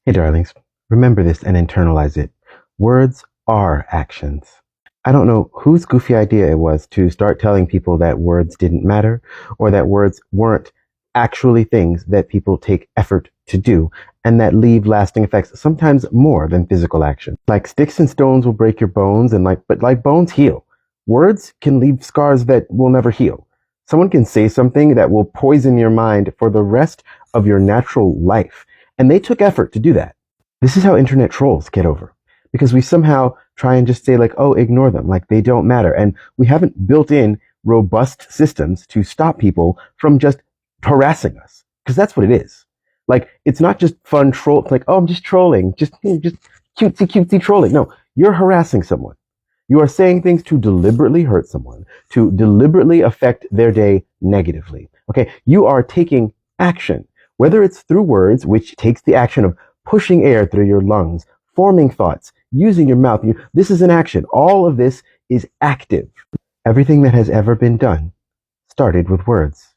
Hey darlings, remember this and internalize it. Words are actions. I don't know whose goofy idea it was to start telling people that words didn't matter or that words weren't actually things that people take effort to do and that leave lasting effects, sometimes more than physical action. Like sticks and stones will break your bones but bones heal. Words can leave scars that will never heal. Someone can say something that will poison your mind for the rest of your natural life. And they took effort to do that. This is how internet trolls get over. Because we somehow try and just say like, oh, ignore them, like they don't matter. And we haven't built in robust systems to stop people from just harassing us. Because that's what it is. Like, it's not just fun troll. It's like, oh, I'm just trolling. Just cutesy trolling. No, you're harassing someone. You are saying things to deliberately hurt someone, to deliberately affect their day negatively. Okay, you are taking action. Whether it's through words, which takes the action of pushing air through your lungs, forming thoughts, using your mouth. This is an action. All of this is active. Everything that has ever been done started with words.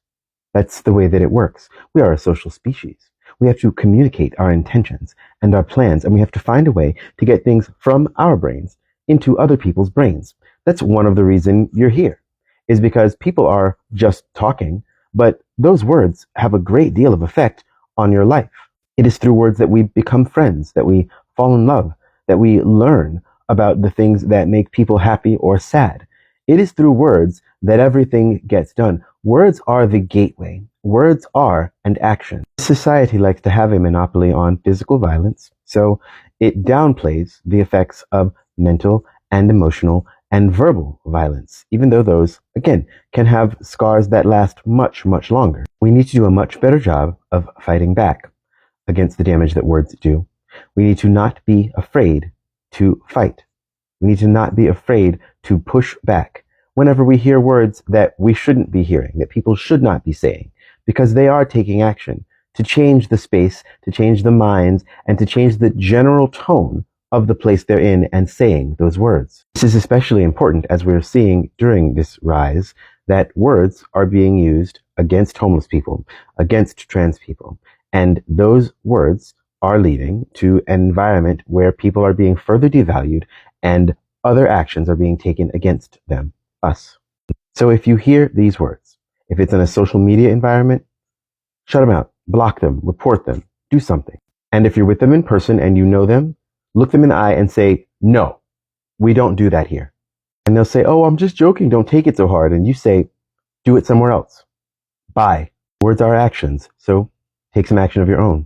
That's the way that it works. We are a social species. We have to communicate our intentions and our plans, and we have to find a way to get things from our brains into other people's brains. That's one of the reasons you're here, is because people are just talking, but those words have a great deal of effect on your life. It is through words that we become friends, that we fall in love, that we learn about the things that make people happy or sad. It is through words that everything gets done. Words are the gateway. Words are an action. Society likes to have a monopoly on physical violence, so it downplays the effects of mental and emotional and verbal violence, even though those, again, can have scars that last much, much longer. We need to do a much better job of fighting back against the damage that words do. We need to not be afraid to fight. We need to not be afraid to push back whenever we hear words that we shouldn't be hearing, that people should not be saying, because they are taking action to change the space, to change the minds, and to change the general tone of the place they're in and saying those words. This is especially important as we're seeing during this rise that words are being used against homeless people, against trans people, and those words are leading to an environment where people are being further devalued and other actions are being taken against them, us. So if you hear these words, if it's in a social media environment, shut them out, block them, report them, do something. And if you're with them in person and you know them, look them in the eye and say, no, we don't do that here. And they'll say, oh, I'm just joking, don't take it so hard. And you say, do it somewhere else. Bye. Words are actions, so take some action of your own.